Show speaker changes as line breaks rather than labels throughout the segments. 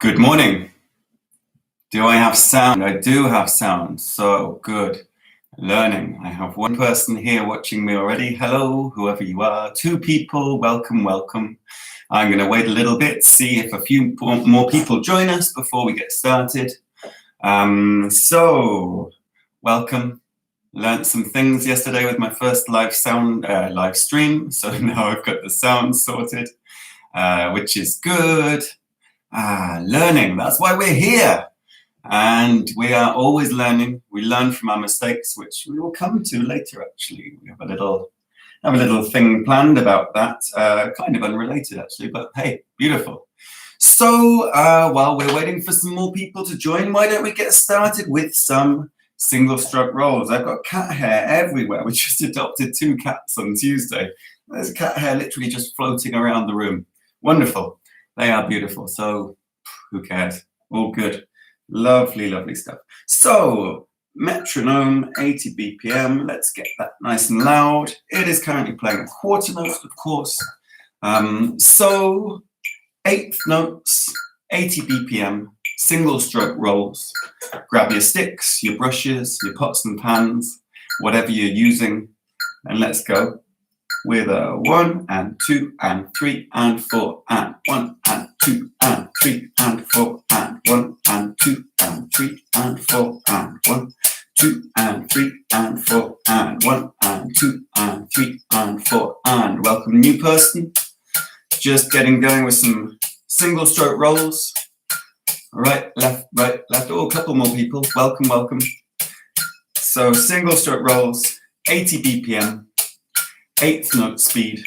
Good morning. Do I have sound? I do have sound. So good. Learning. I have one person here watching me already. Hello, whoever you are. Two people. Welcome, welcome. I'm going to wait a little bit, see if a few more people join us before we get started. Welcome. Learned some things yesterday with my first live stream. So now I've got the sound sorted, which is good. Learning, that's why we're here. And we are always learning. We learn from our mistakes, which we will come to later, actually. We have a little thing planned about that, kind of unrelated, actually, but hey, beautiful. So while we're waiting for some more people to join, why don't we get started with some single stroke rolls? I've got cat hair everywhere. We just adopted 2 cats on Tuesday. There's cat hair literally just floating around the room. Wonderful. They are beautiful, so who cares? All good. Lovely, lovely stuff. So, metronome, 80 BPM. Let's get that nice and loud. It is currently playing a quarter note, of course. So, 8th notes, 80 BPM, single stroke rolls. Grab your sticks, your brushes, your pots and pans, whatever you're using, and let's go. With a 1 and 2 and 3 and 4 and 1 and 2 and 3 and 4 and 1 and 2 and 3 and 4 and 1, 2 and 3 and 4 and 1 and 2 and 3 and 4 and welcome new person. Just getting going with some single stroke rolls. Right, left, oh, a couple more people. Welcome, welcome. So single stroke rolls, 80 BPM. 8th note speed.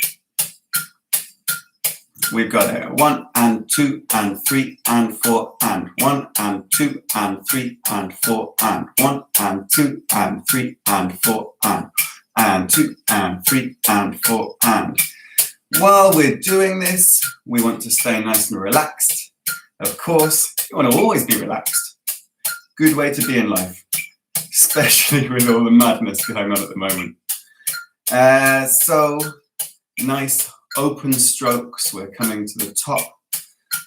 We've got it 1 and 2 and 3 and 4 and 1 and 2 and 3 and 4 and 1 and 2 and 3 and 4 and 2 and 3 and 4 and. While we're doing this, we want to stay nice and relaxed. Of course, you want to always be relaxed. Good way to be in life, especially with all the madness going on at the moment. So nice open strokes. We're coming to the top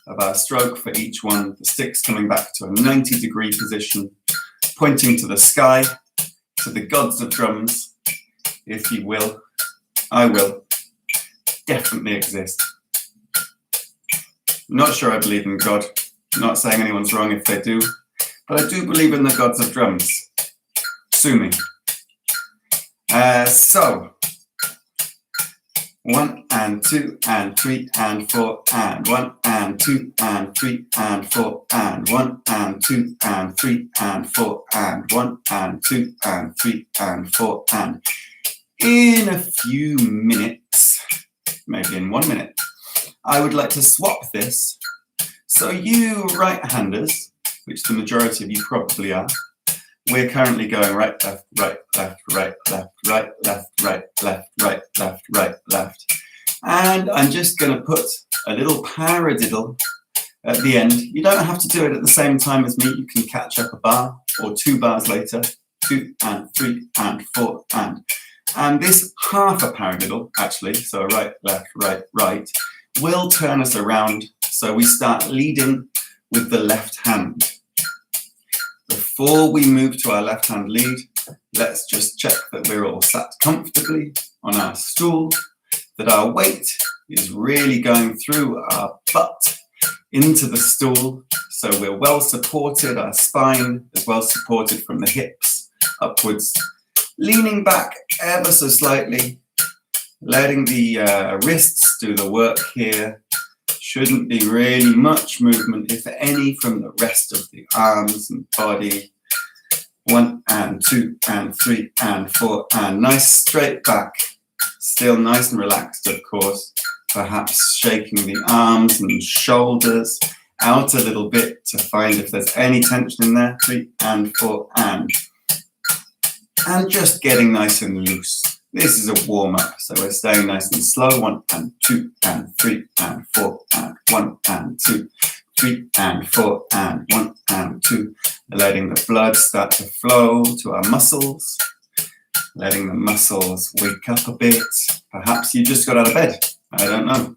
of our stroke for each one. The stick's coming back to a 90-degree position, pointing to the sky, to the gods of drums, if you will. I will. Definitely exist. Not sure I believe in God. Not saying anyone's wrong if they do, but I do believe in the gods of drums. Sue me. So 1 and 2 and 3 and 4 and 1 and 2 and 3 and 4 and 1 and 2 and 3 and 4 and 1 and 2 and 3 and 4 and in a few minutes, maybe in 1 minute, I would like to swap this. So you right-handers, which the majority of you probably are, we're currently going right, left, right, left, right, left, right, left, right, left, right, left, right, left. And I'm just going to put a little paradiddle at the end. You don't have to do it at the same time as me. You can catch up a bar or 2 bars later. 2 and 3 and 4 and. And this half a paradiddle, actually, so right, left, right, right, will turn us around. So we start leading with the left hand. Before we move to our left hand lead, let's just check that we're all sat comfortably on our stool, that our weight is really going through our butt into the stool, so we're well supported, our spine is well supported from the hips upwards, leaning back ever so slightly, letting the wrists do the work here. Shouldn't be really much movement, if any, from the rest of the arms and body. 1 and 2 and 3 and 4 and nice straight back. Still nice and relaxed, of course. Perhaps shaking the arms and shoulders out a little bit to find if there's any tension in there. 3 and 4 and just getting nice and loose. This is a warm-up, so we're staying nice and slow. 1 and 2 and 3 and 4 and 1 and 2, 3 and 4 and 1 and 2. Letting the blood start to flow to our muscles. Letting the muscles wake up a bit. Perhaps you just got out of bed. I don't know.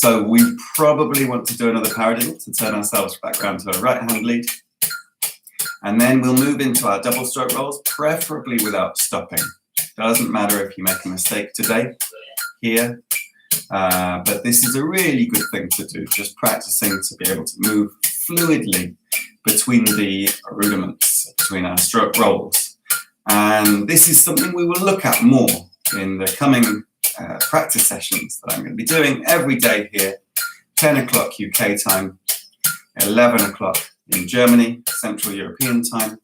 So we probably want to do another paradiddle to turn ourselves back around to a right hand lead. And then we'll move into our double stroke rolls, preferably without stopping. Doesn't matter if you make a mistake today, here, but this is a really good thing to do, just practicing to be able to move fluidly between the rudiments, between our stroke rolls. And this is something we will look at more in the coming practice sessions that I'm going to be doing every day here, 10 o'clock UK time, 11 o'clock in Germany, Central European time.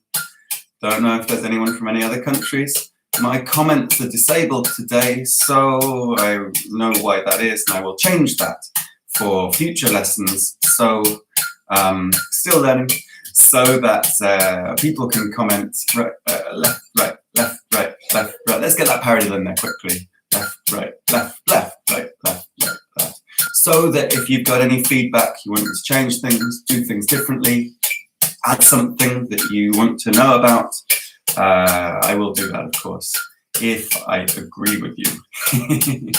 Don't know if there's anyone from any other countries. My comments are disabled today, so I know why that is, and I will change that for future lessons. So, still learning, so that people can comment left, right, left, right, left, right. Let's get that paradiddle in there quickly. Left, right, left, left, right, left, right, left. So that if you've got any feedback, you want to change things, do things differently, add something that you want to know about, I will do that, of course, if I agree with you.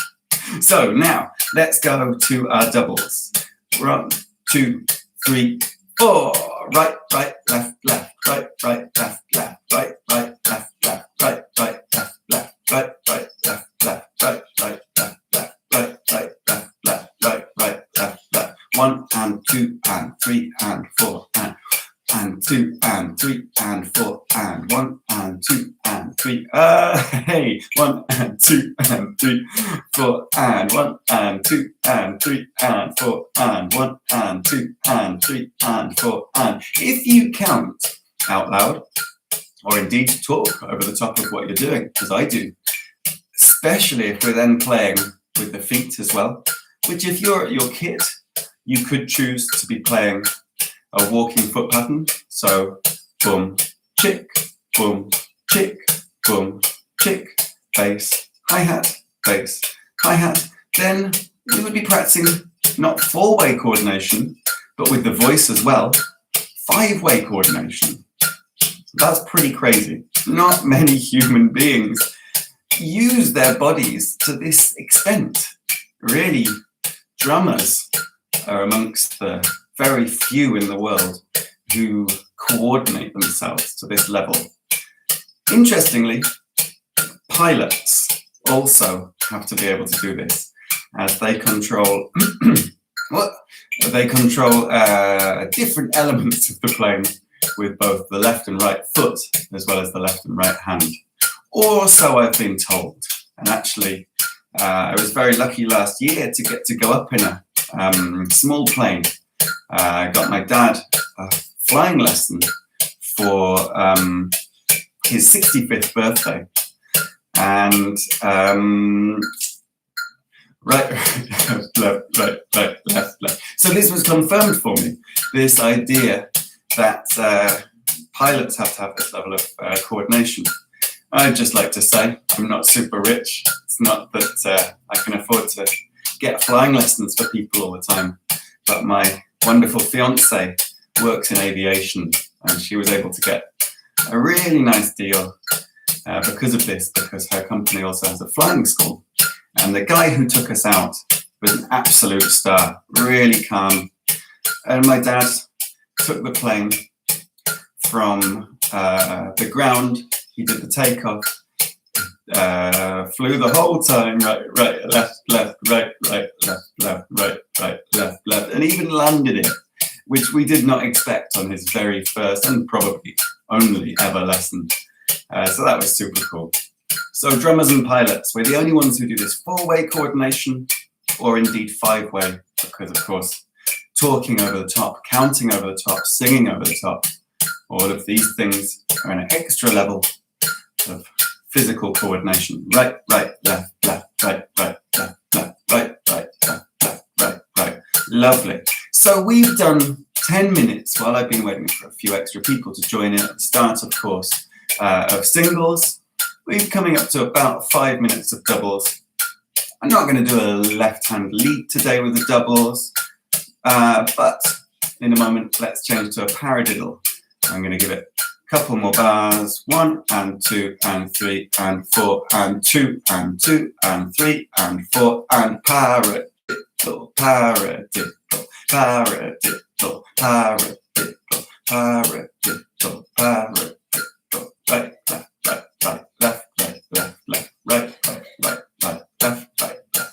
So now, let's go to our doubles. 1, 2, 3, 4. Right, right, left, left, right, right, left, left, right, right, left, left, right, right, left, left, right, right, left, left, right, right, left, left, right, right, left, left, right, right, left, left. 1 and 2 and 3 and 4 and 2 and 3 and 4 and 1 and 2 and 3. Hey, 1 and 2 and 3, 4 and 1 and 2 and 3 and 4 and 1 and 2 and 3 and 4 and. If you count out loud, or indeed talk over the top of what you're doing, as I do, especially if we're then playing with the feet as well, which if you're at your kit, you could choose to be playing a walking foot pattern. So boom, chick, boom, chick, boom, chick, bass, hi-hat, bass, hi-hat. Then you would be practicing not 4-way coordination, but with the voice as well, 5-way coordination. That's pretty crazy. Not many human beings use their bodies to this extent. Really, drummers are amongst the very few in the world who coordinate themselves to this level. Interestingly, pilots also have to be able to do this, as they control different elements of the plane with both the left and right foot, as well as the left and right hand. Or so I've been told. And actually, I was very lucky last year to get to go up in a small plane. I got my dad a flying lesson for his 65th birthday. And right, left. So this was confirmed for me, this idea that pilots have to have this level of coordination. I'd just like to say I'm not super rich. It's not that I can afford to get flying lessons for people all the time, but my wonderful fiancée works in aviation, and she was able to get a really nice deal because of this, because her company also has a flying school. And the guy who took us out was an absolute star, really calm. And my dad took the plane from the ground. He did the takeoff, flew the whole time, right, left, right, left, and even landed it, which we did not expect on his very first and probably only ever lesson. So that was super cool. So drummers and pilots, we're the only ones who do this 4-way coordination, or indeed 5-way, because of course, talking over the top, counting over the top, singing over the top, all of these things are an extra level of physical coordination. Right, left, right. Lovely. So we've done 10 minutes while I've been waiting for a few extra people to join in at the start, of course, of singles. We're coming up to about 5 minutes of doubles. I'm not going to do a left-hand lead today with the doubles, but in a moment, let's change to a paradiddle. I'm going to give it a couple more bars. 1 and 2 and 3 and 4 and 2 and 2 and 3 and 4 and paradiddle. paradiddle, paradiddle, paradiddle, paradiddle, paradiddle, paradiddle, right, left, right, right, left, right, left, left, right, right, right, right, left, right, left,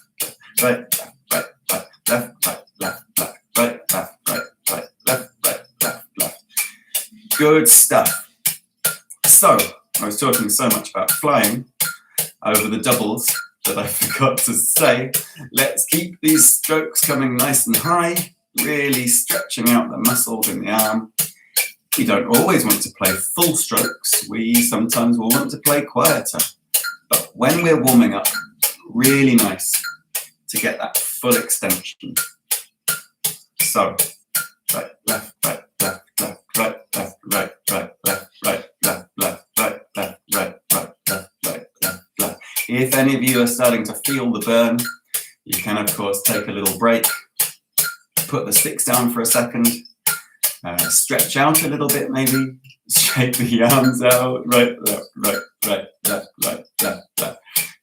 right, right, right, left, right, left, left, right, left, right, right, left, right, left, left. Good stuff. So, I was talking so much about flying over the doubles that I forgot to say, let's keep these strokes coming nice and high, really stretching out the muscles in the arm. We don't always want to play full strokes. We sometimes will want to play quieter. But when we're warming up, really nice to get that full extension. So, right, left, right, left, left, right, left, right, right, left, right, left, left, right, left, right, right, left, right, left, left. If any of you are starting to feel the burn, you can of course take a little break, put the sticks down for a second, stretch out a little bit maybe, shake the arms out, right, left, right, right, left, right, left, left,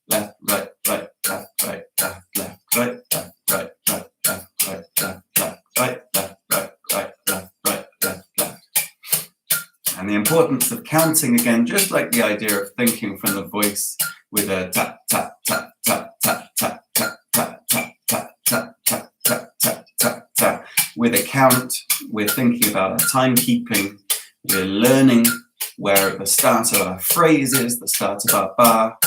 left, right, right, left, right, left, left, right, left, right, left, left, right, left, left, right, left, right, right, left, right, left, left. And the importance of counting again, just like the idea of thinking from the voice with a tap, tap, tap, tap, tap, tap, tap, tap, tap, tap, tap, tap, tap, tap, tap, tap. With a count, we're thinking about our timekeeping. We're learning where the start of our phrase is, the start of our bar.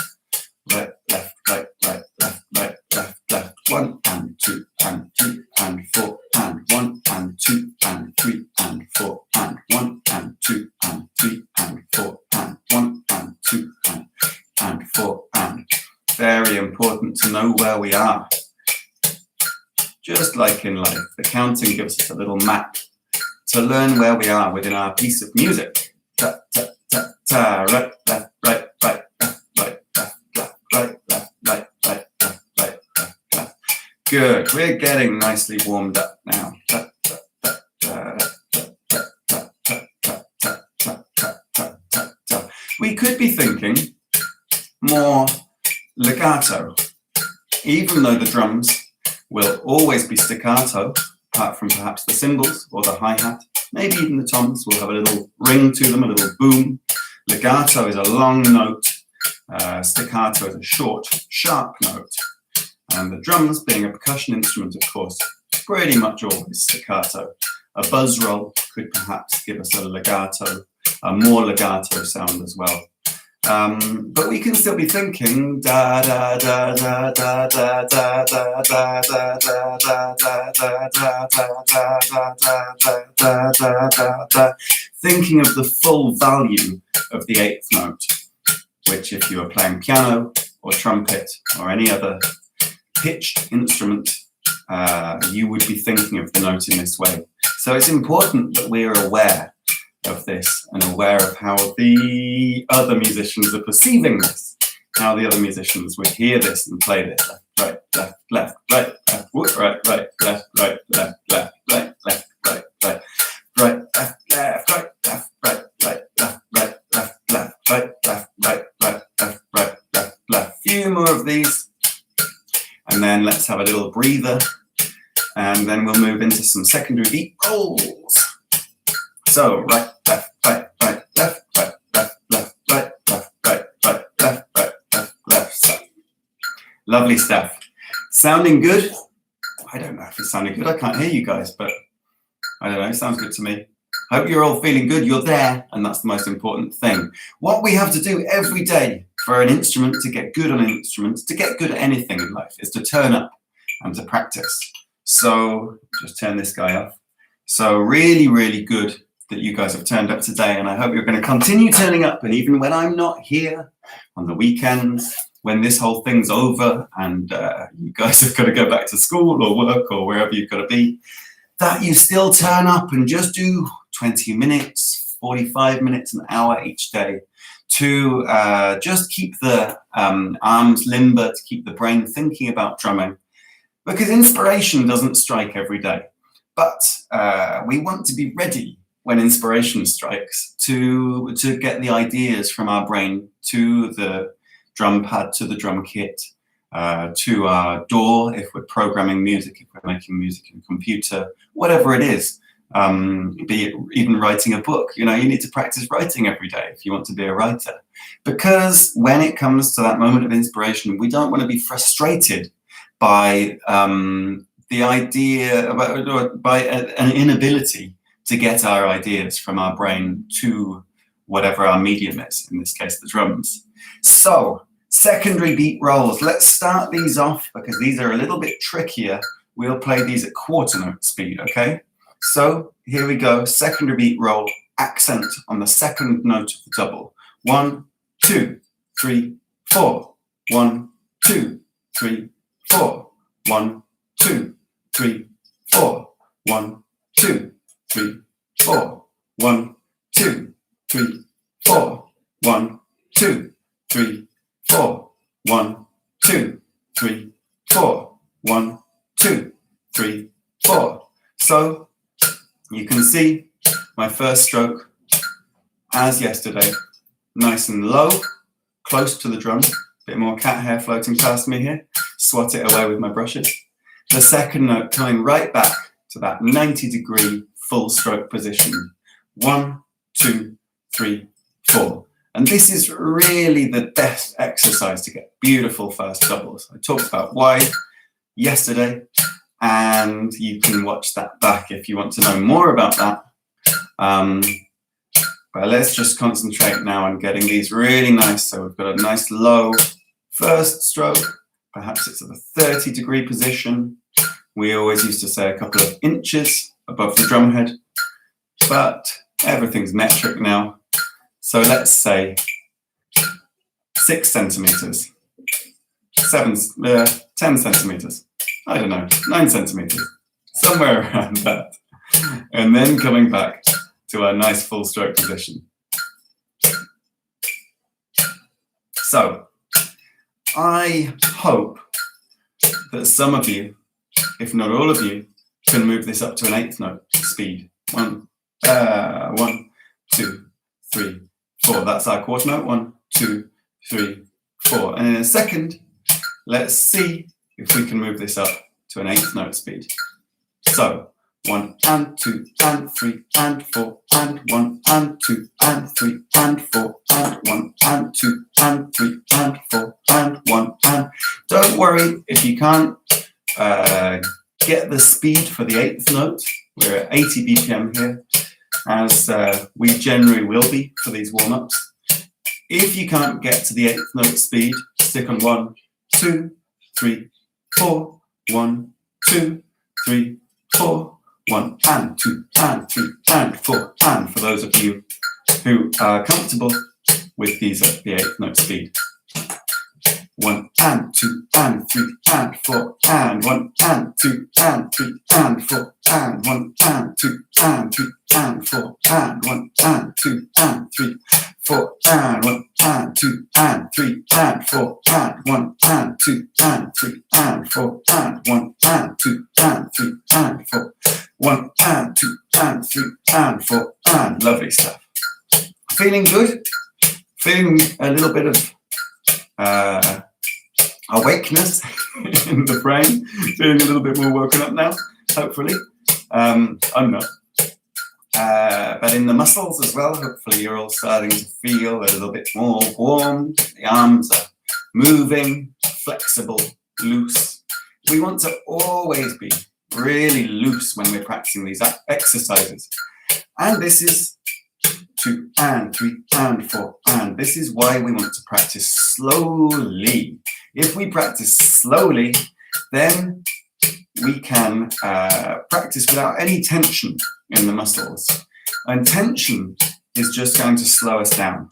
Right, left, right, right, left, right, left, left. 1 and 2 and 3 and 4 and 1 and 2 and 3 and 4 and 1 and 2 and 3 and 4 and 1 and 2 and 4 and. Very important to know where we are. Just like in life, the counting gives us a little map to learn where we are within our piece of music. Ta, ta, ta, ta, right, left, right, right, left, right, left, left, right, left, right, right, left, right, left, left. Good, we're getting nicely warmed up now. Ta, ta, ta, ta, ta, ta, ta, ta, ta, ta, ta, ta, ta, ta, ta. We could be thinking more legato, even though the drums will always be staccato, apart from perhaps the cymbals or the hi-hat. Maybe even the toms will have a little ring to them, a little boom. Legato is a long note, staccato is a short, sharp note. And the drums, being a percussion instrument, of course, pretty much always staccato. A buzz roll could perhaps give us a legato, a more legato sound as well. But we can still be thinking da da da da da da da da da da da da da da da da da da, thinking of the full value of the eighth note, which if you are playing piano or trumpet or any other pitched instrument, you would be thinking of the note in this way. So it's important that we are aware of this and aware of how the other musicians are perceiving this, how the other musicians would hear this and play this. Right, left, left, right, left, right, right, left, right, left, left, right, left, right, right, right, left, left, right, left, right, right, left, right, left, left, right, left, right, right, left, right, left, left. Few more of these, and then let's have a little breather, and then we'll move into some secondary beat rolls. So right, left, right, right, left, right, left, left, right, left, right, right, left, right, left, left. So, lovely stuff. Sounding good? I don't know if it's sounding good. I can't hear you guys, but I don't know. It sounds good to me. Hope you're all feeling good. You're there, and that's the most important thing. What we have to do every day for an instrument to get good on an instrument, to get good at anything in life, is to turn up and to practice. So just turn this guy off. So really, really good that you guys have turned up today, and I hope you're going to continue turning up, and even when I'm not here on the weekends, when this whole thing's over and you guys have got to go back to school or work or wherever you've got to be, that you still turn up and just do 20 minutes, 45 minutes, an hour each day to just keep the arms limber, to keep the brain thinking about drumming, because inspiration doesn't strike every day, but we want to be ready when inspiration strikes to get the ideas from our brain to the drum pad, to the drum kit, to our door if we're programming music, if we're making music in a computer, whatever it is. Be it even writing a book. You need to practice writing every day if you want to be a writer. Because when it comes to that moment of inspiration, we don't want to be frustrated by the idea, by an inability to get our ideas from our brain to whatever our medium is, in this case, the drums. So, secondary beat rolls. Let's start these off because these are a little bit trickier. We'll play these at quarter note speed, okay? So here we go, secondary beat roll, accent on the second note of the double. 1, 2, 3, 4. 1, 2, 3, 4. 1, 2, 3, 4. 1, 2, 3, 4. 1, 2, 3, 4. 1, 2, 3, 4. 1, 2, 3, 4. 1, 2, 3, 4. So you can see my first stroke, as yesterday, nice and low, close to the drum. Bit more cat hair floating past me here. Swat it away with my brushes. The second note coming right back to that 90-degree full stroke position. 1, 2, 3, 4. And this is really the best exercise to get beautiful first doubles. I talked about why yesterday, and you can watch that back if you want to know more about that. But let's just concentrate now on getting these really nice. So we've got a nice low first stroke. Perhaps it's at a 30-degree position. We always used to say a couple of inches above the drum head, but everything's metric now. So let's say 6 centimeters, 10 centimeters. I don't know, 9 centimeters, somewhere around that. And then coming back to our nice full stroke position. So I hope that some of you, if not all of you, can move this up to an 8th note speed. 1, 2, 3, 4. That's our quarter note. 1, 2, 3, 4. And in a second, let's see if we can move this up to an 8th note speed. So 1 and 2 and 3 and 4 and 1 and 2 and 3 and 4 and 1 and 2 and 3 and 4 and 1 and. Don't worry if you can't get the speed for the 8th note. We're at 80 BPM here, as we generally will be for these warm-ups. If you can't get to the 8th note speed, stick on 1, 2, 3, 4, 1, 2, 3, 4, 1 and 2 and 3 and 4. And for those of you who are comfortable with these at the 8th note speed. 1 and 2 and 3 and 4 and 1 and 2 and 3 and 4 and 1 and 2 and 3 and 4 and 1 and 2 and 3, 4 and 1 and 2 and 3 and 4 and 1 and 2 and 3 and 4 and 1 and 2 and 3 and 4, 1 and 2 and 3 and 4 and lovely stuff. Feeling good? Feeling a little bit of awakeness in the brain? Feeling a little bit more woken up now, hopefully. I'm not. But in the muscles as well, hopefully you're all starting to feel a little bit more warm. The arms are moving, flexible, loose. We want to always be really loose when we're practicing these exercises. And this is 2 and 3 and 4 and. This is why we want to practice slowly. If we practice slowly, then we can practice without any tension in the muscles. And tension is just going to slow us down.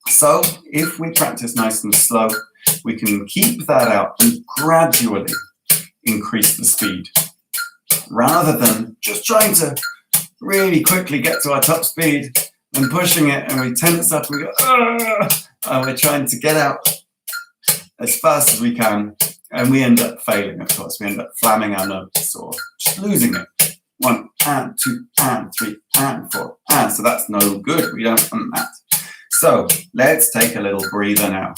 So if we practice nice and slow, we can keep that out and gradually increase the speed, rather than just trying to really quickly get to our top speed and pushing it, and we tense up and we go, and we're trying to get out as fast as we can, and we end up failing, of course. We end up flamming our notes or just losing it. 1 and 2 and 3 and 4 and. So that's no good. We don't want that. So let's take a little breather now.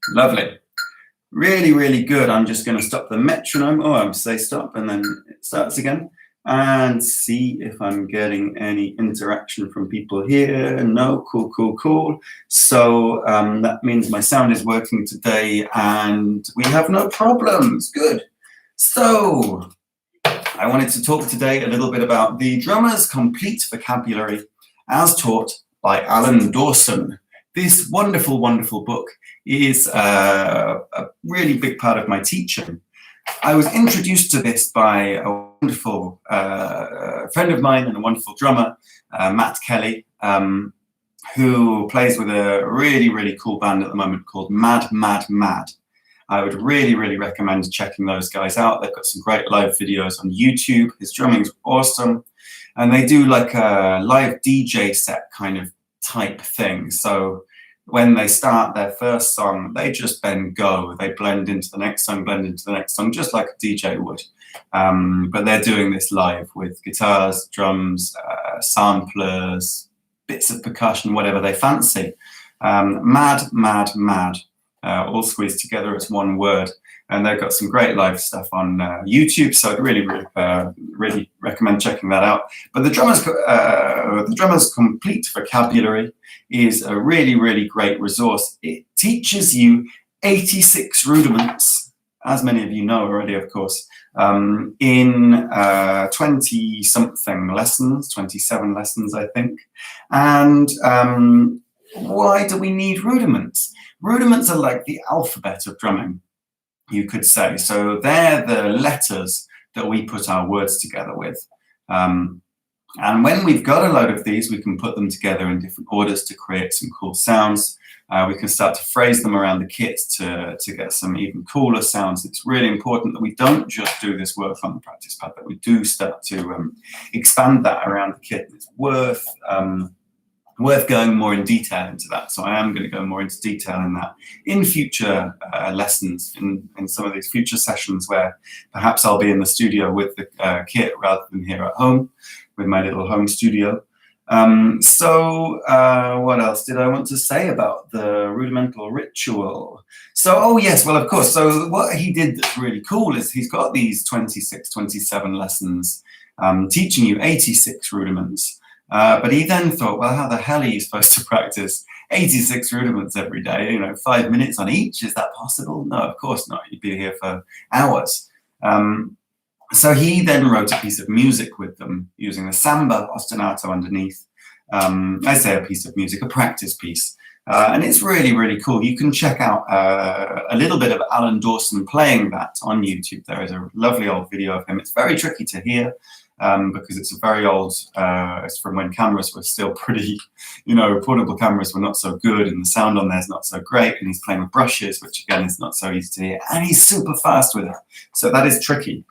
Lovely. Really, really good. I'm just going to stop the metronome. Oh, I say stop and then it starts again. And see if I'm getting any interaction from people here. No, cool, cool, cool. So that means my sound is working today and we have no problems. Good. So I wanted to talk today a little bit about the Drummer's Complete Vocabulary as taught by Alan Dawson. This wonderful, wonderful book is a really big part of my teaching. I was introduced to this by a wonderful friend of mine and a wonderful drummer, Matt Kelly, who plays with a really, really cool band at the moment called Mad, Mad, Mad. I would really, really recommend checking those guys out. They've got some great live videos on YouTube. His drumming's awesome. And they do like a live DJ set kind of type thing. So when they start their first song, they just then go. They blend into the next song, blend into the next song, just like a DJ would. But they're doing this live with guitars, drums, samplers, bits of percussion, whatever they fancy. Mad, mad, mad, all squeezed together as one word. And they've got some great live stuff on YouTube, so I'd really, really recommend checking that out. But the Drummer's Complete Vocabulary is a really, really great resource. It teaches you 86 rudiments, as many of you know already, of course, in 20-something lessons, 27 lessons, I think. And why do we need rudiments? Rudiments are like the alphabet of drumming, you could say. So they're the letters that we put our words together with. And when we've got a load of these, we can put them together in different orders to create some cool sounds. We can start to phrase them around the kit to get some even cooler sounds. It's really important that we don't just do this work on the practice pad, that we do start to expand that around the kit. It's worth going more in detail into that. So I am going to go more into detail in that in future lessons, in some of these future sessions where perhaps I'll be in the studio with the kit rather than here at home with my little home studio. What else did I want to say about the rudimental ritual? So, oh yes, well, of course. So what he did that's really cool is he's got these 26, 27 lessons teaching you 86 rudiments. But he then thought, well, how the hell are you supposed to practice 86 rudiments every day? 5 minutes on each, is that possible? No, of course not. You'd be here for hours. So he then wrote a piece of music with them using the samba ostinato underneath. I say a piece of music, a practice piece. And it's really, really cool. You can check out a little bit of Alan Dawson playing that on YouTube. There is a lovely old video of him. It's very tricky to hear. Because it's a very old, it's from when cameras were still pretty, portable cameras were not so good and the sound on there is not so great, and he's playing with brushes, which again is not so easy to hear, and he's super fast with it. So that is tricky.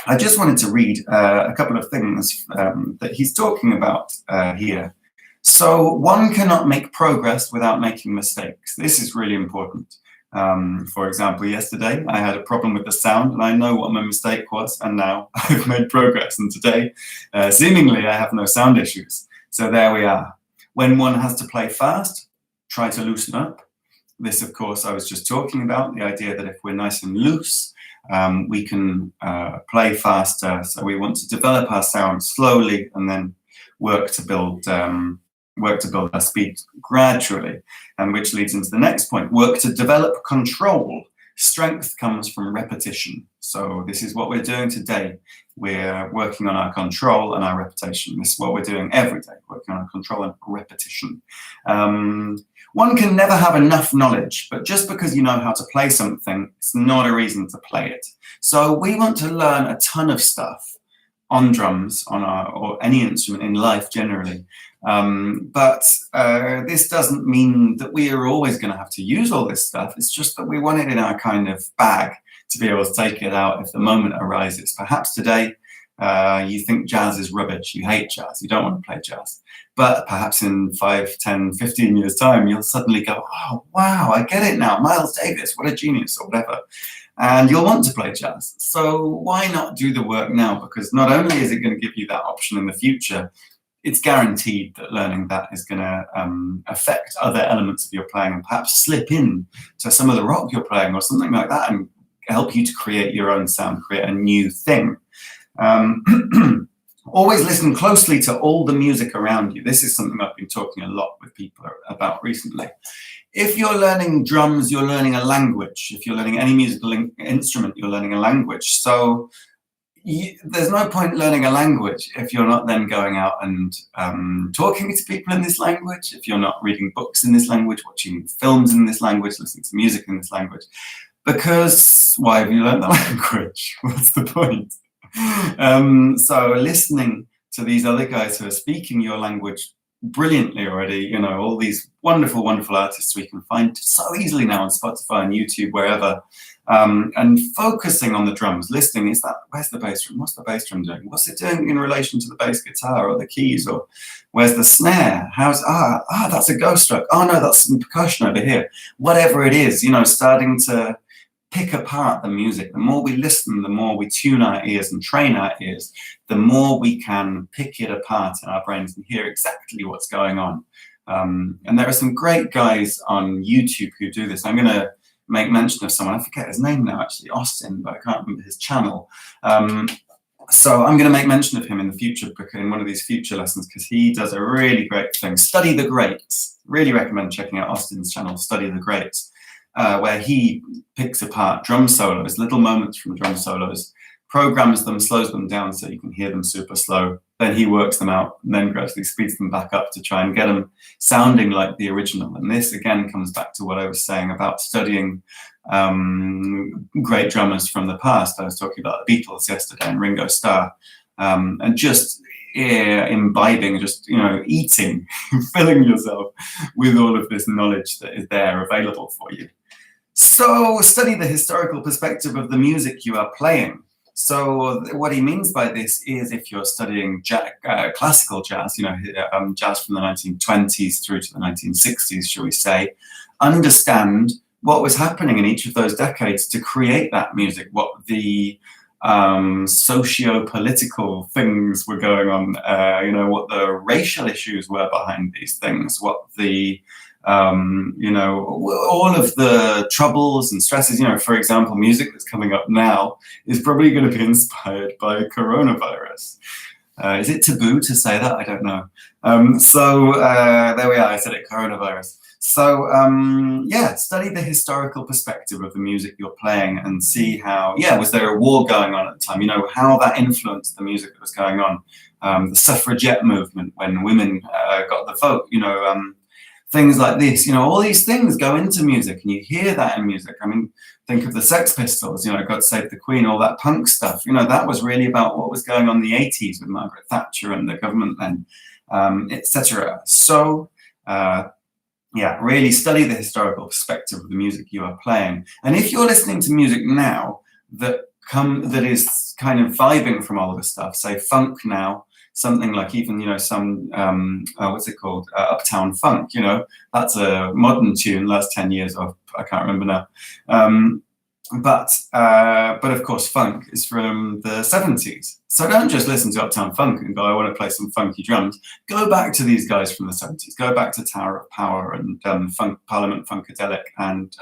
I just wanted to read a couple of things that he's talking about here. So one cannot make progress without making mistakes. This is really important. For example, yesterday I had a problem with the sound and I know what my mistake was, and now I've made progress, and today seemingly I have no sound issues. So there we are. When one has to play fast, try to loosen up. This, of course, I was just talking about, the idea that if we're nice and loose, we can play faster. So we want to develop our sound slowly and then work to build our speed gradually, and which leads into the next point. Work to develop control. Strength comes from repetition. So this is what we're doing today. We're working on our control and our repetition. This is what we're doing every day, working on our control and repetition. One can never have enough knowledge, but just because you know how to play something, it's not a reason to play it. So we want to learn a ton of stuff on drums, or any instrument in life generally. But this doesn't mean that we are always going to have to use all this stuff. It's just that we want it in our kind of bag to be able to take it out if the moment arises. Perhaps today you think jazz is rubbish, you hate jazz, you don't want to play jazz. But perhaps in 5, 10, 15 years' time, you'll suddenly go, oh, wow, I get it now. Miles Davis, what a genius, or whatever. And you'll want to play jazz. So why not do the work now? Because not only is it going to give you that option in the future, it's guaranteed that learning that is going to affect other elements of your playing and perhaps slip in to some of the rock you're playing or something like that and help you to create your own sound, create a new thing. Always listen closely to all the music around you. This is something I've been talking a lot with people about recently. If you're learning drums, you're learning a language. If you're learning any musical instrument, you're learning a language. So there's no point learning a language if you're not then going out and talking to people in this language, if you're not reading books in this language, watching films in this language, listening to music in this language. Because why have you learned the language? What's the point? So listening to these other guys who are speaking your language brilliantly already, you know, all these wonderful, wonderful artists we can find so easily now on Spotify and YouTube, wherever, and focusing on the drums, listening, is that, where's the bass drum? What's the bass drum doing? What's it doing in relation to the bass guitar or the keys? Or where's the snare? How's, that's a ghost stroke. Oh no, that's some percussion over here. Whatever it is, you know, starting to pick apart the music. The more we listen, the more we tune our ears and train our ears, the more we can pick it apart in our brains and hear exactly what's going on. And there are some great guys on YouTube who do this. I'm going to make mention of someone, I forget his name now actually, Austin, but I can't remember his channel. So I'm going to make mention of him in the future, in one of these future lessons, because he does a really great thing. Study the Greats. Really recommend checking out Austin's channel, Study the Greats. Where he picks apart drum solos, little moments from drum solos, programs them, slows them down so you can hear them super slow. Then he works them out and then gradually speeds them back up to try and get them sounding like the original. And this again comes back to what I was saying about studying great drummers from the past. I was talking about the Beatles yesterday and Ringo Starr, and just imbibing, just, you know, eating, filling yourself with all of this knowledge that is there available for you. So study the historical perspective of the music you are playing. So what he means by this is, if you're studying classical jazz, you know, jazz from the 1920s through to the 1960s, shall we say, understand what was happening in each of those decades to create that music, what the socio-political things were going on, you know, what the racial issues were behind these things, what the, you know, all of the troubles and stresses. You know, for example, music that's coming up now is probably going to be inspired by coronavirus. Is it taboo to say that? I don't know. So there we are, I said it, coronavirus. So yeah, study the historical perspective of the music you're playing and see how, yeah, was there a war going on at the time? You know, how that influenced the music that was going on. The suffragette movement, when women got the vote, you know, things like this, you know, all these things go into music and you hear that in music. I mean, think of the Sex Pistols, you know, God Save the Queen, all that punk stuff. You know, that was really about what was going on in the 80s with Margaret Thatcher and the government then, etc. So, yeah, really study the historical perspective of the music you are playing. And if you're listening to music now that is kind of vibing from all of this stuff, say funk now, something like even, you know, some, what's it called? Uptown Funk, you know, that's a modern tune, last 10 years, or I can't remember now. But of course, funk is from the 70s. So don't just listen to Uptown Funk and go, I want to play some funky drums. Go back to these guys from the 70s. Go back to Tower of Power and Parliament Funkadelic and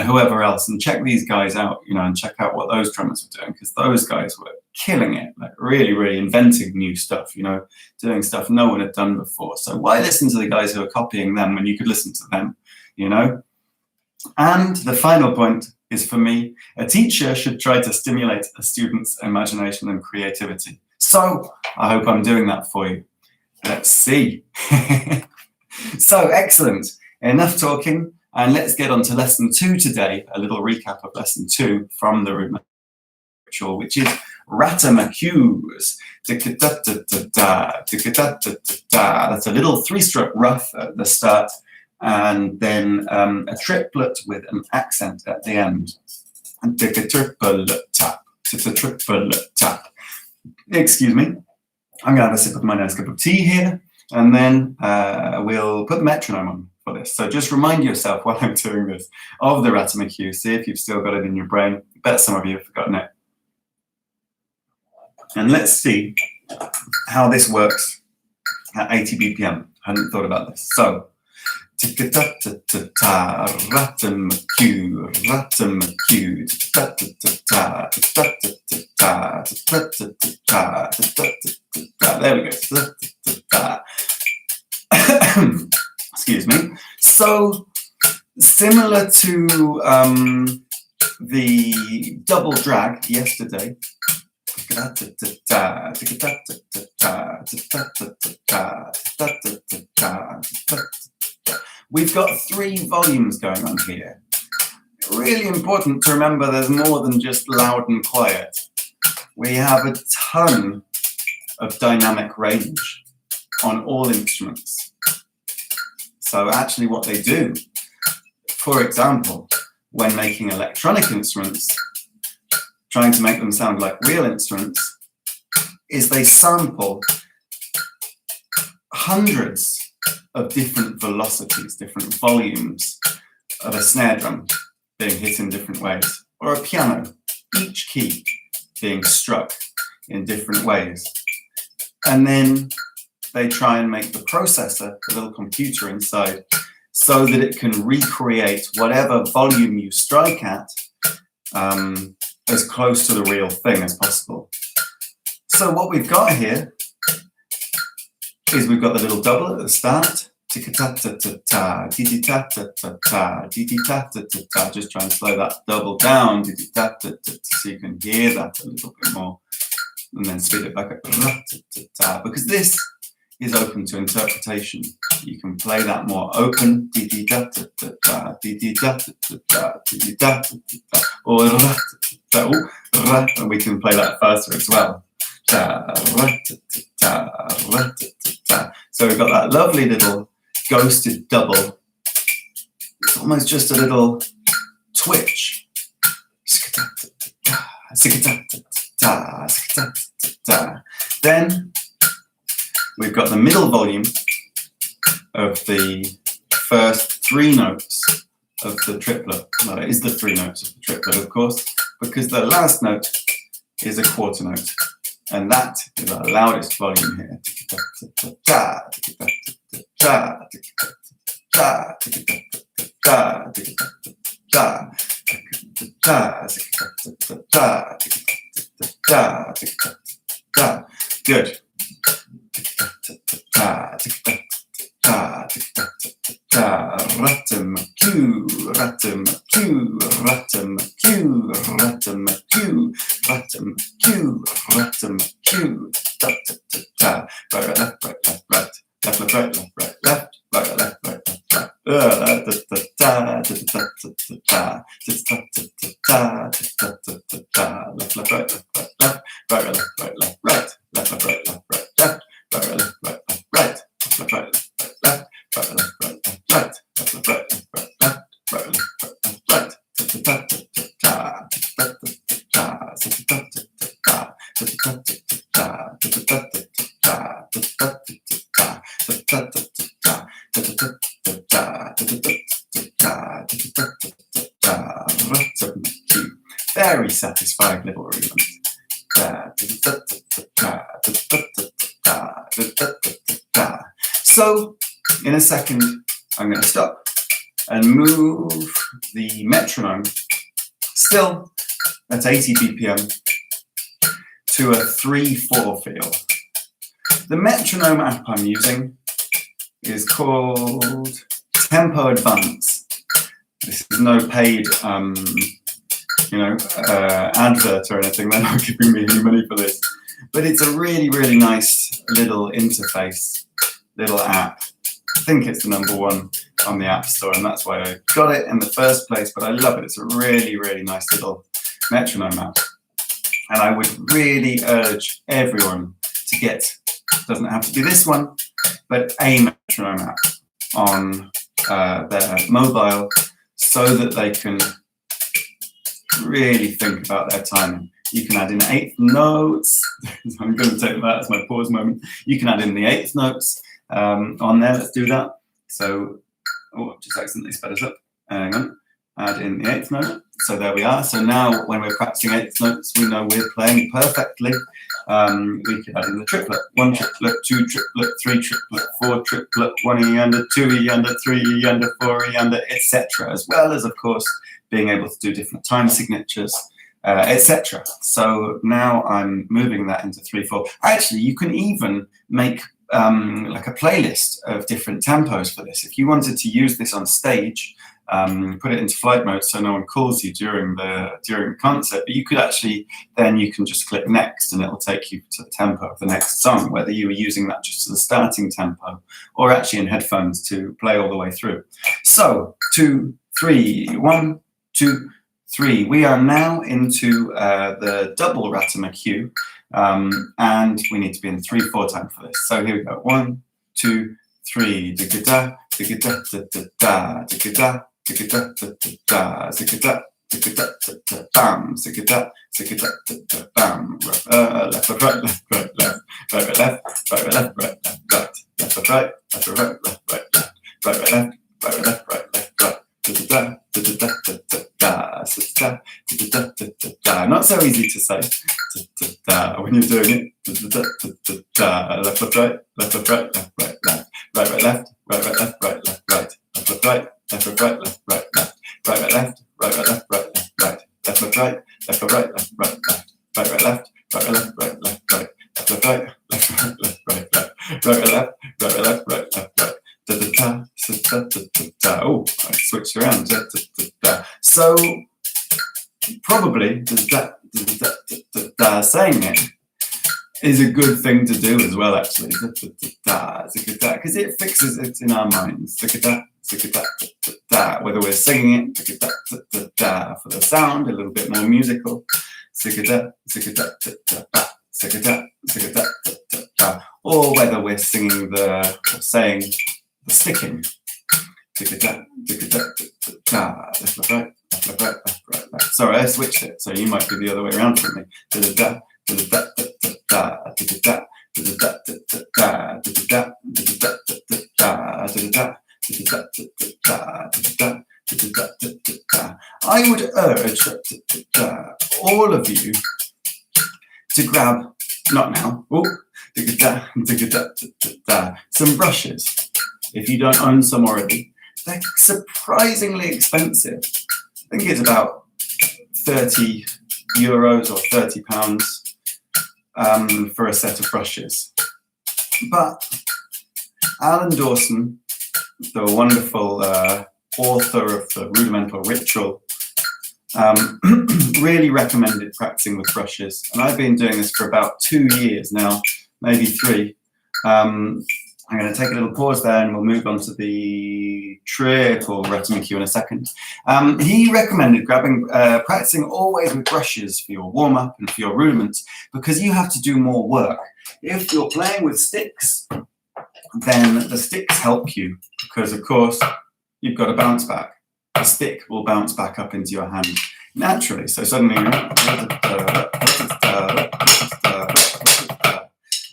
whoever else, and check these guys out, you know, and check out what those drummers were doing, because those guys were killing it, like really, really inventing new stuff, you know, doing stuff no one had done before. So why listen to the guys who are copying them when you could listen to them, you know? And the final point is, for me, a teacher should try to stimulate a student's imagination and creativity. So I hope I'm doing that for you. Let's see. So excellent. Enough talking, and let's get on to lesson 2 today. A little recap of lesson 2 from the ritual, which is Ratamacues. That's a little 3-stroke rough at the start, and then a triplet with an accent at the end. Triplet tap. It's a triplet tap. Excuse me. I'm going to have a sip of my nice cup of tea here, and then we'll put the metronome on for this. So just remind yourself while I'm doing this of the Ratamacues. See if you've still got it in your brain. I bet some of you have forgotten it. And let's see how this works at 80 BPM. I hadn't thought about this. So, tick-a-ta-ta-ta-ta, rat-a-ma-cue, rat-a-ma-cue, ta-ta-ta-ta-ta, there we go. Excuse me. So, similar to the double drag yesterday, we've got 3 volumes going on here. Really important to remember there's more than just loud and quiet. We have a ton of dynamic range on all instruments. So actually what they do, for example, when making electronic instruments, trying to make them sound like real instruments, is they sample hundreds of different velocities, different volumes of a snare drum being hit in different ways, or a piano, each key being struck in different ways. And then they try and make the processor, the little computer inside, so that it can recreate whatever volume you strike at as close to the real thing as possible. So what we've got here is we've got the little double at the start, tick-a-ta-ta-ta-ta, dee-dee-ta-ta-ta-ta, dee-dee-ta-ta-ta-ta, just trying to slow that double down, dee-dee-ta-ta-ta, so you can hear that a little bit more, and then speed it back up, ra-ta-ta-ta, because this is open to interpretation. You can play that more open, dee-dee-ta-ta-ta-ta, dee-dee-ta-ta-ta-ta, dee-dee-ta-ta-ta-ta, or ra-ta-ta-ta, and we can play that faster as well. So we've got that lovely little ghosted double. It's almost just a little twitch. Then we've got the middle volume of the first 3 notes of the triplet. Well, it is the 3 notes of the triplet, of course, because the last note is a quarter note. And that is our loudest volume here. Good. Ratum-a-cue, ratum-a-cue, ratum-a-cue, ratum-a-cue, ratum-a-cue, ratum-a-cue, ta-ta-ta-ta, right, left, right, left, right, left, left, right, left, right, left, right, left, right, left, right, ta-ta-ta-ta, ta-ta-ta-ta, ta-ta-ta-ta, ta-ta-ta-ta, left, left, right, left, right, left, right, left, right, left, right, left, left, right, left, right, left, right, left, right, left, right, left, left, right, left, right, left, right, left, right, left, right, left, right, left, right, left, right, left, right, left, right, ta-ta-ta-ta-ta, very satisfying little arrangement. So, in a second, I'm going to stop and move the metronome, still at 80 BPM, to a 3/4 feel. The metronome app I'm using is called Tempo Advance. This is no paid, advert or anything. They're not giving me any money for this. But it's a really, really nice little interface, little app. I think it's the #1 on the App Store, and that's why I got it in the first place. But I love it. It's a really, really nice little metronome app. And I would really urge everyone to get, doesn't have to be this one, but a metronome app on their mobile so that they can really think about their timing. You can add in 8th notes. I'm going to take that as my pause moment. You can add in the 8th notes on there. Let's do that. So, I've just accidentally sped us up. Hang on. Add in the 8th note. So there we are. So now when we're practicing 8th notes, we know we're playing perfectly we could add in the triplet. 1 triplet, 2 triplet, 3 triplet, 4 triplet, 1 E under, 2 E under, 3 E under, 4 E under, etc. As well as, of course, being able to do different time signatures, etc. So now I'm moving that into 3/4. Actually, you can even make like a playlist of different tempos for this. If you wanted to use this on stage, put it into flight mode so no one calls you during the concert, but you could actually, then you can just click next and it will take you to the tempo of the next song, whether you were using that just as a starting tempo or actually in headphones to play all the way through. So 2, 3, 1, 2, 3. We are now into the double Ratimer cue, and we need to be in 3/4 time for this. So here we go. 1, 2, 3. Digga-da, digga-da, da-da-da, digga-da, digga-da, da-da-da, zigga-da, digga-da, da-da, bam, zigga-da, zigga-da, da-da, bam. Left, right, left, right, left, right, left, right, left, right, left, right, left, right, left, right, left, right, left, right, left, right, left, right. Da-da-da, da-da-da, da-da-da, da-da-da, da-da-da, da-da-da. Not so easy to say da-da-da when you're doing it. Da-da-da, da-da-da. Left, right, left, right, left, right, left, right, left, left, right, left, right, left, right, left, right, left, right, left, right, left, left, right, left, right, left, right, left, right, left, right, left, right, left, right, left, right, left, right, left, right, left, left, right, left, right. Da-da-da, da-da-da. Oh, I switched around. Da-da-da. So probably da-da-da, saying it is a good thing to do as well, actually. Because it fixes it in our minds. Whether we're singing it for the sound, a little bit more musical. Or whether we're singing saying the sticking. Sorry, I switched it, so you might be the other way around from me. I would urge all of you to grab, not now, some brushes. If you don't own some already, they're surprisingly expensive. I think it's about €30 or £30 for a set of brushes. But Alan Dawson, the wonderful author of the Rudimental Ritual, really recommended practicing with brushes. And I've been doing this for about 2 years now, maybe 3. I'm going to take a little pause there and we'll move on to the triple Ratimer cue in a second. He recommended practicing always with brushes for your warm-up and for your rudiments because you have to do more work. If you're playing with sticks, then the sticks help you because, of course, you've got to bounce back. The stick will bounce back up into your hand naturally. So suddenly,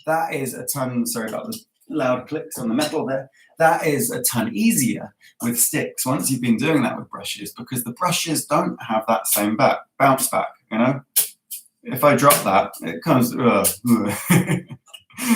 that is a ton, sorry about the loud clicks on the metal there. That is a ton easier with sticks once you've been doing that with brushes because the brushes don't have that same bounce back, you know? If I drop that, it comes...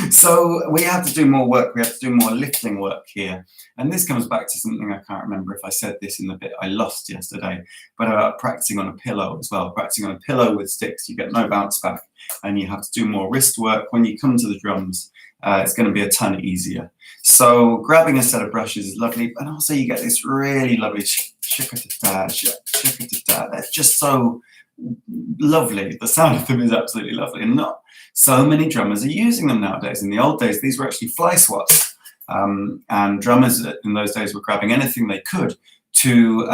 So we have to do more work. We have to do more lifting work here. And this comes back to something I can't remember if I said this in the bit I lost yesterday, but about practicing on a pillow as well. Practicing on a pillow with sticks, you get no bounce back and you have to do more wrist work. When you come to the drums, it's going to be a ton easier. So grabbing a set of brushes is lovely, and also you get this really lovely shikata-da. They're just so lovely. The sound of them is absolutely lovely, and not so many drummers are using them nowadays. In the old days, these were actually fly swats, and drummers in those days were grabbing anything they could to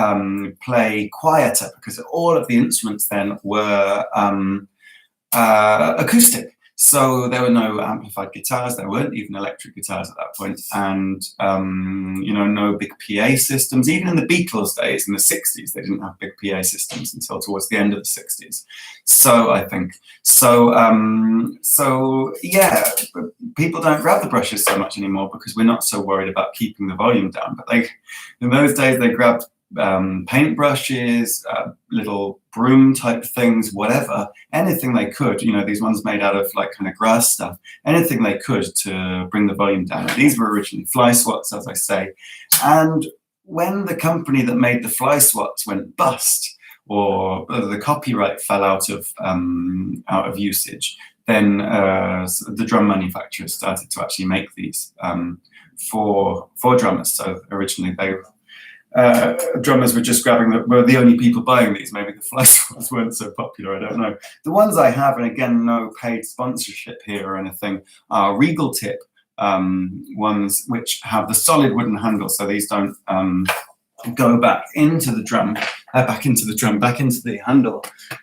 play quieter because all of the instruments then were acoustic. So there were no amplified guitars, there weren't even electric guitars at that point, and no big PA systems. Even in the Beatles days, in the 60s, they didn't have big PA systems until towards the end of the 60s. So I think, yeah, people don't grab the brushes so much anymore because we're not so worried about keeping the volume down. But in those days, they grabbed paintbrushes, little broom type things, whatever, anything they could, you know, these ones made out of like kind of grass stuff, anything they could to bring the volume down. These were originally fly swats, as I say. And when the company that made the fly swats went bust, or the copyright fell out of usage, then the drum manufacturers started to actually make these for drummers. So originally they drummers were just were the only people buying these. Maybe the fly swats weren't so popular, I don't know. The ones I have, and again, no paid sponsorship here or anything, are Regal tip ones, which have the solid wooden handle, so these don't go back into the drum, back into the handle.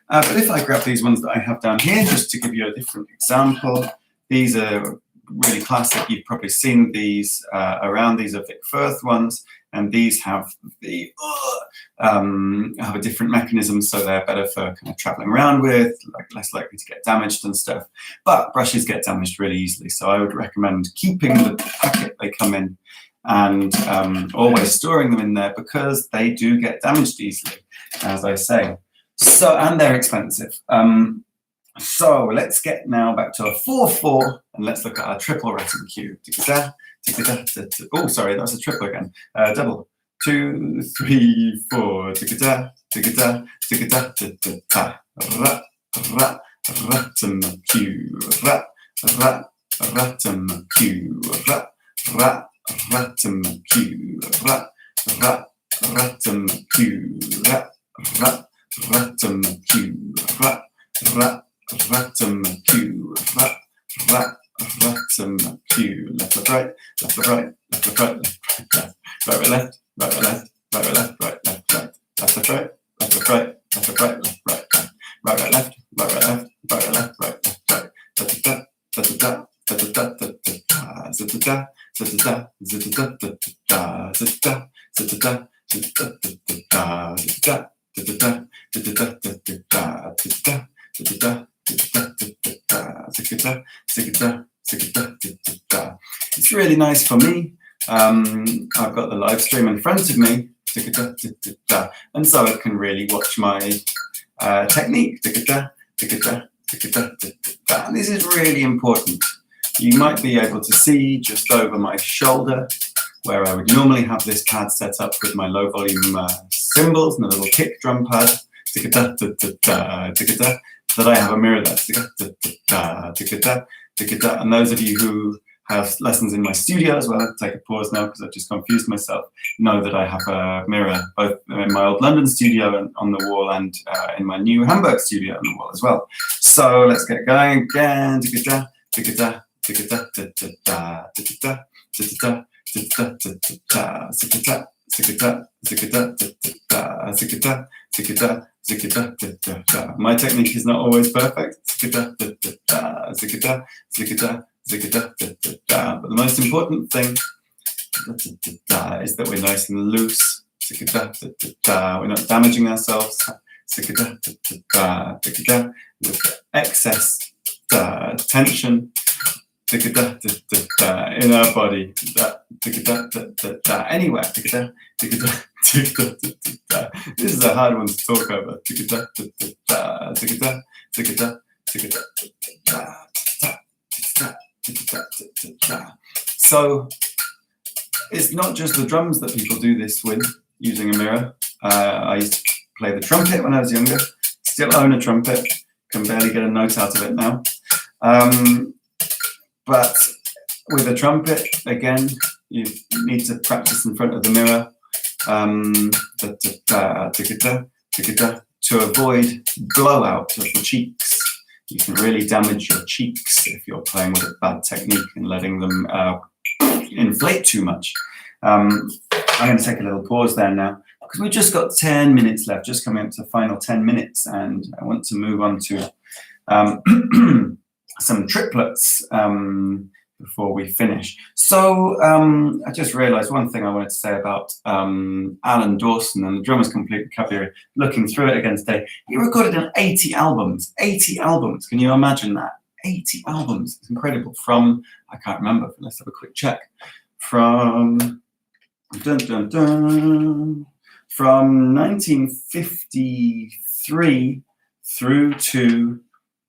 But if I grab these ones that I have down here, just to give you a different example, these are really classic. You've probably seen these around. These are Vic Firth ones, and these have the have a different mechanism, so they're better for kind of traveling around with, like less likely to get damaged and stuff. But brushes get damaged really easily, so I would recommend keeping the packet they come in and always storing them in there, because they do get damaged easily, as I say. So, and they're expensive. So let's get now back to a 4/4, and let's look at our triple rhythm cue. Oh, sorry, that's a triple again. Double. 2, 3, 4. Rhythm cue. Rhythm cue. Rhythm cue. Rhythm cue. Rhythm cue. Rhythm cue, rhythm cue, left or right, left or right, left or right, right or left, right or left, right or left, right, left, right, left or right, left or right, left or right, left, right, right or left, right or left, right or left, right, left, right, da da da da da da da da da It's really nice for me. I've got the live stream in front of me, and so I can really watch my technique. And this is really important. You might be able to see just over my shoulder, where I would normally have this pad set up with my low volume cymbals and a little kick drum pad, that I have a mirror there. And those of you who have lessons in my studio as well, I'll take a pause now because I've just confused myself, know that I have a mirror both in my old London studio and on the wall, and in my new Hamburg studio on the wall as well. So let's get going again. My technique is not always perfect, but the most important thing is that we're nice and loose. We're not damaging ourselves with excess tension in our body, anywhere. This is a hard one to talk over. So it's not just the drums that people do this with, using a mirror. I used to play the trumpet when I was younger. Still own a trumpet. Can barely get a note out of it now. But with a trumpet, again, you need to practice in front of the mirror to avoid blowout of the cheeks. You can really damage your cheeks if you're playing with a bad technique and letting them inflate too much. I'm going to take a little pause there now, because we've just got 10 minutes left, just coming up to the final 10 minutes, and I want to move on to some triplets before we finish. So I just realized one thing I wanted to say about Alan Dawson and the Drummer's Complete Vocabulary. Looking through it again today, he recorded 80 albums. 80 albums. Can you imagine that? 80 albums. It's incredible. From, I can't remember, let's have a quick check. From from 1953 through to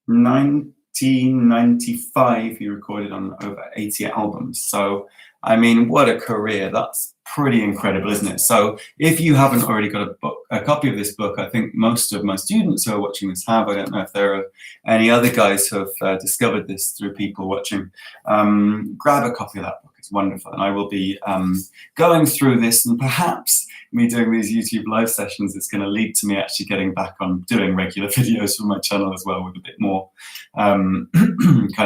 1995, he recorded on over 80 albums. So, I mean, what a career. That's pretty incredible, isn't it? So if you haven't already got a copy of this book, I think most of my students who are watching this have. I don't know if there are any other guys who have discovered this through people watching. Grab a copy of that book. It's wonderful. And I will be going through this, and perhaps me doing these YouTube live sessions, it's going to lead to me actually getting back on doing regular videos for my channel as well, with a bit more kind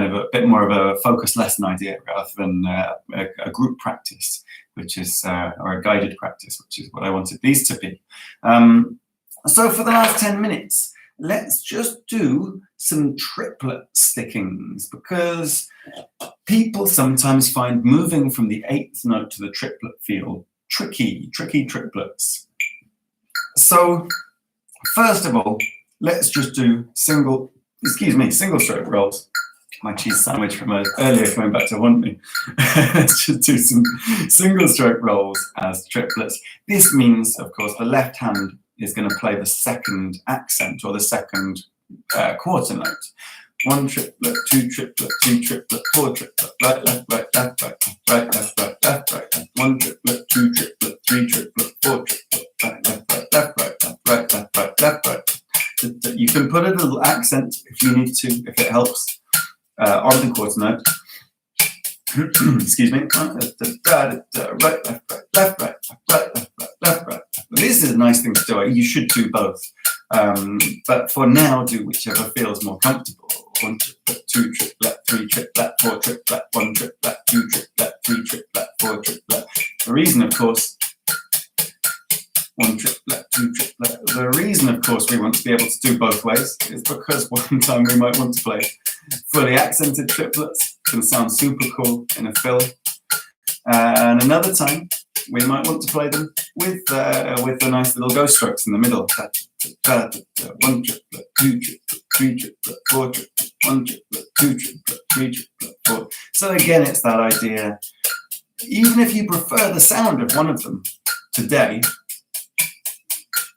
of a bit more of a focused lesson idea rather than a group practice, which is or a guided practice, which is what I wanted these to be. So for the last 10 minutes, let's just do some triplet stickings, because people sometimes find moving from the 8th note to the triplet feel tricky triplets. So first of all, let's just do single stroke rolls. My cheese sandwich from earlier coming back to haunt me. Let's just do some single stroke rolls as triplets. This means, of course, the left hand is going to play the second accent, or the second quarter note. 1 triplet, 2 triplet, 3 triplet, 4 triplet, right, left, right, left, right, right, left, right, left, right, left. 1 triplet, 2 triplet, 3 triplet, 4 triplet, right, left, right, left, right, left, right, left, right, left, right. You can put a little accent if you need to, if it helps, on the quarter note. Excuse me. Right, left, right, left, right, right, left, right. This is a nice thing to do. You should do both. But for now, do whichever feels more comfortable. 1 triplet, 2 triplet, 3 triplet, 4 triplet, 1 triplet, 2 triplet, 3 triplet, 4 triplet. The reason, of course, 1 triplet, 2 triplet. The reason, of course, we want to be able to do both ways is because one time we might want to play fully accented triplets. Can sound super cool in a fill. And another time, we might want to play them with the nice little ghost strokes in the middle. 1 triplet, 2 triplet, 3 triplet, 4 triplet, 1 triplet, 2 triplet, 3 triplet, 4. So again, it's that idea. Even if you prefer the sound of one of them today,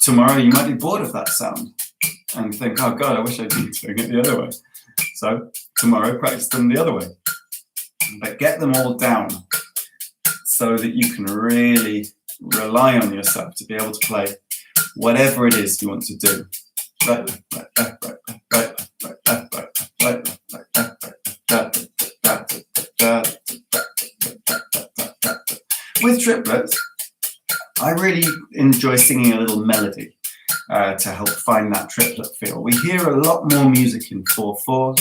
tomorrow you might be bored of that sound and think, oh God, I wish I'd been doing it the other way. So tomorrow, practice them the other way. But get them all down so that you can really rely on yourself to be able to play whatever it is you want to do. Right, left, right, left, right, left, right, left, right, right, left, right, left, right. With triplets, I really enjoy singing a little melody to help find that triplet feel. We hear a lot more music in 4/4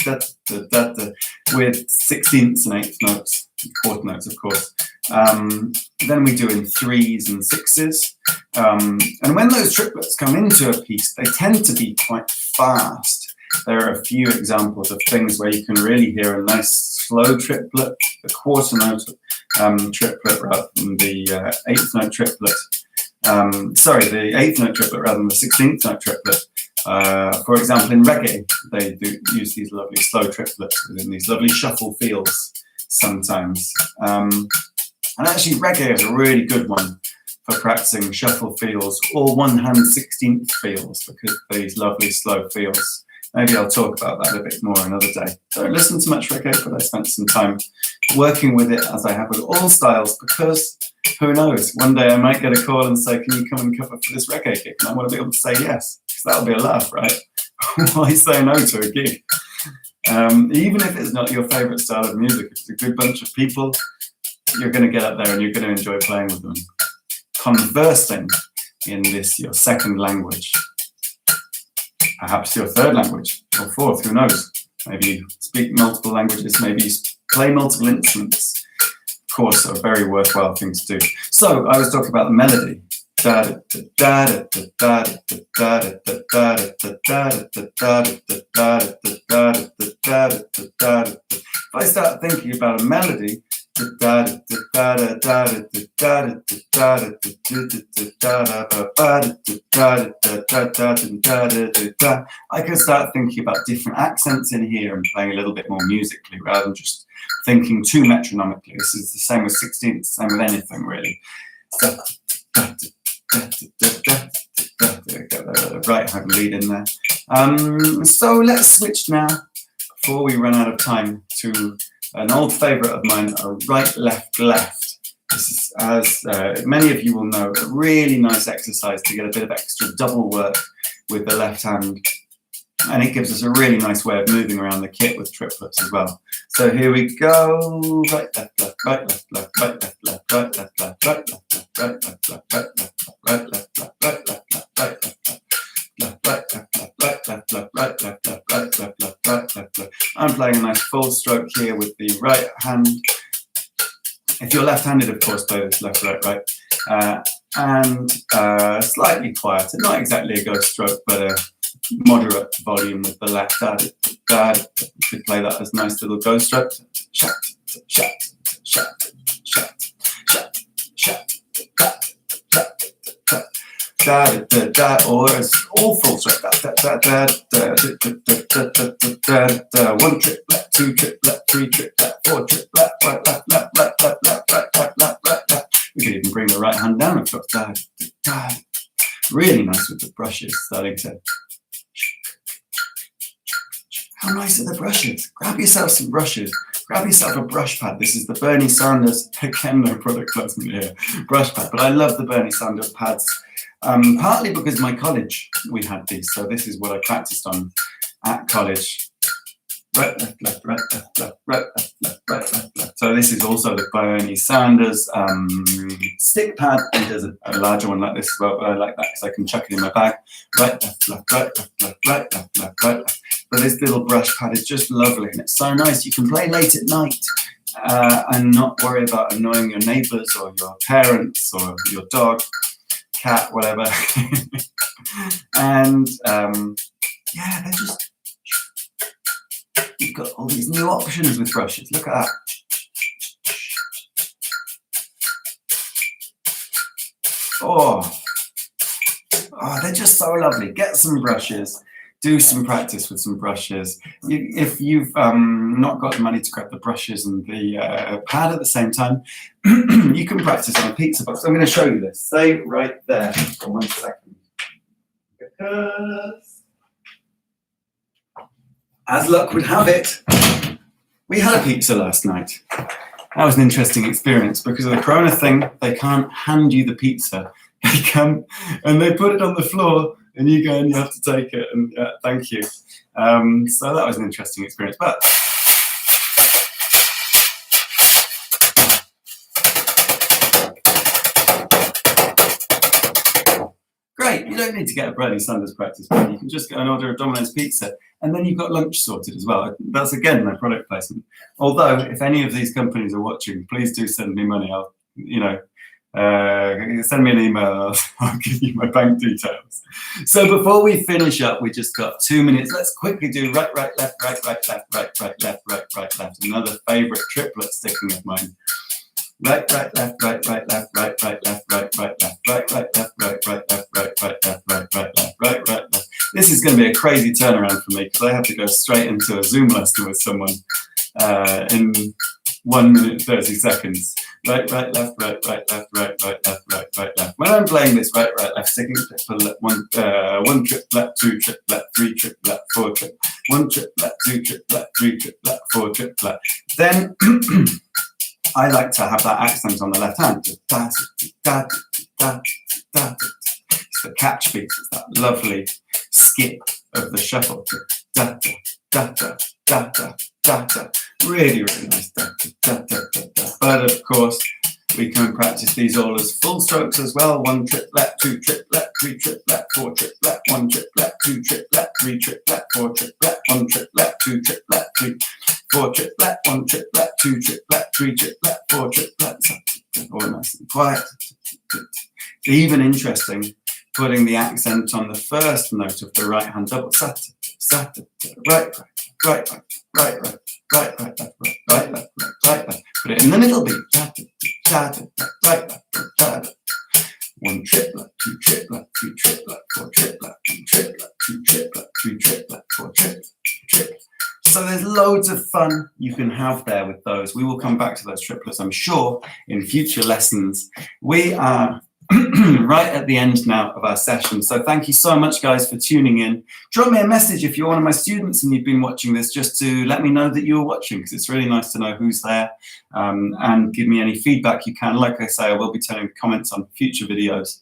with 16ths and 8th notes, quarter notes, of course. Then we do in 3s and 6s. And when those triplets come into a piece, they tend to be quite fast. There are a few examples of things where you can really hear a nice slow triplet, the quarter note triplet rather than the 8th note triplet. The 8th note triplet rather than the 16th note triplet. For example, in reggae, they do use these lovely slow triplets within these lovely shuffle feels sometimes. And actually, reggae is a really good one for practicing shuffle feels or one-hand 16th feels, because of these lovely slow feels. Maybe I'll talk about that a bit more another day. Don't listen to much reggae, but I spent some time working with it, as I have with all styles, because who knows, one day I might get a call and say, can you come and cover for this reggae gig? And I want to be able to say yes, because that'll be a laugh, right? Why say no to a gig? Even if it's not your favorite style of music, if it's a good bunch of people, you're going to get up there and you're going to enjoy playing with them. Conversing in this, your second language. Perhaps your third language, or fourth, who knows? Maybe you speak multiple languages, maybe you play multiple instruments. Of course, a very worthwhile thing to do. So, I was talking about the melody. If I start thinking about a melody, I can start thinking about different accents in here and playing a little bit more musically rather than just thinking too metronomically. This is the same with 16th, same with anything really. So, Right hand lead in there. So let's switch now, before we run out of time, to an old favourite of mine, a right, left, left. This is, as many of you will know, a really nice exercise to get a bit of extra double work with the left hand. And it gives us a really nice way of moving around the kit with triplets as well. So here we go. Right, left, left, right, left, left, right, left, left, right, left, left, right, left, left, right, left, left, right, left, left, right, left, left, right, left, left, right, left, left, right, left, left, right, left, left, right, left, left, right, left, left, right, left, left. I'm playing a nice full stroke here with the right hand. If you're left-handed, of course, play this left, right, right. And slightly quieter, not exactly a ghost stroke, but a moderate volume with the left. You could play that as nice little ghost strokes. Shat, shat, shat, shat, shat, shat, or as all full stroke. One triplet, two triplet, three triplet, four triplet, right, left, left, left, left, left, right, left, left, right, left. We could even bring the right hand down, of course. Really nice with the brushes, starting to. How nice are the brushes? Grab yourself some brushes. Grab yourself a brush pad. This is the Bernie Sanders, again, no product placement here, brush pad. But I love the Bernie Sanders pads, partly because my college, we had these. So this is what I practiced on at college. Right, left, left, right, left, left, right, left, left, right, left, left. So this is also the Bernie Sanders stick pad, and there's a larger one like this as well, like that, so I can chuck it in my bag. Right, left, left, right, left, left, right, left, left, right, left. But this little brush pad is just lovely, and it's so nice. You can play late at night and not worry about annoying your neighbours or your parents or your dog, cat, whatever. And yeah, they're just. You've got all these new options with brushes. Look at that. Oh, they're just so lovely. Get some brushes. Do some practice with some brushes. If you've not got the money to grab the brushes and the pad at the same time, you can practice on a pizza box. I'm going to show you this. Stay right there for 1 second. Because as luck would have it, we had a pizza last night. That was an interesting experience because of the Corona thing. They can't hand you the pizza. They come and they put it on the floor, and you go and you have to take it. And thank you. So that was an interesting experience. But great. You don't need to get a Bernie Sanders practice pad. You can just go and order a Domino's pizza. And then you've got lunch sorted as well. That's, again, my product placement. Although, if any of these companies are watching, please do send me money. I'll, send me an email. I'll give you my bank details. So before we finish up, we just got 2 minutes. Let's quickly do right, right, left, right, right, left, right, right, left, right, right, left. Another favourite triplet sticking of mine. Right, right, left, right, right, left, right, right, left, right, right, left, right, right, left, right, right, left, right, right, left, right, right, left, right, right, left. This is going to be a crazy turnaround for me because I have to go straight into a Zoom lesson with someone in 1 minute 30 seconds. Right, right, left, right, right, left, right, right, left, right, right, left. When I'm playing this right, right, left, sticking triplet, one triplet, two triplet, three triplet, four triplet, one triplet, two triplet, three triplet, four triplet. Then I like to have that accent on the left hand. It's the catch beat. It's that lovely skip of the shuffle. Da da da da da da da da. Really, really nice. Da da da da da. But of course, we can practice these all as full strokes as well. One triplet, two triplet, three triplet, four triplet, one triplet, two triplet, three triplet, four triplet, one triplet, two triplet, three, four triplet, one triplet, two triplet, three triplet, four triplet. All nice and quiet. Even interesting, putting the accent on the first note of the right hand double. Sat, sat, right, right, right, right, right, right, right, left, right, right, left, right, right, left. Put it in the middle beat. Right, left, right. One triplet, two triplet, three triplet, four triplet, one triplet, two triplet, three triplet, four triplet, triplet. So there's loads of fun you can have there with those. We will come back to those triplets, I'm sure, in future lessons. We are right at the end now of our session. So thank you so much, guys, for tuning in. Drop me a message if you're one of my students and you've been watching this, just to let me know that you were watching, because it's really nice to know who's there, and give me any feedback you can. Like I say, I will be turning comments on future videos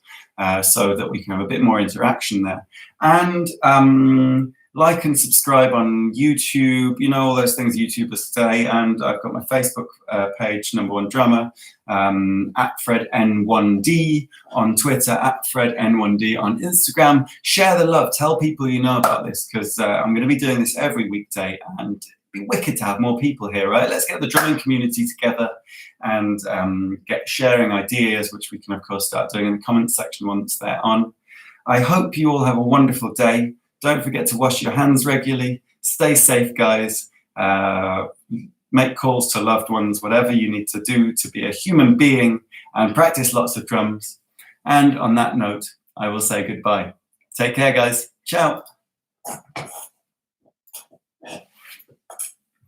so that we can have a bit more interaction there. And like and subscribe on YouTube, you know, all those things YouTubers say. And I've got my Facebook page, Number One Drummer, at FredN1D, on Twitter, at FredN1D, on Instagram. Share the love. Tell people you know about this, because I'm going to be doing this every weekday, and it'd be wicked to have more people here, right? Let's get the drumming community together and get sharing ideas, which we can, of course, start doing in the comments section once they're on. I hope you all have a wonderful day. Don't forget to wash your hands regularly. Stay safe, guys. Make calls to loved ones, whatever you need to do to be a human being, and practice lots of drums. And on that note, I will say goodbye. Take care, guys. Ciao.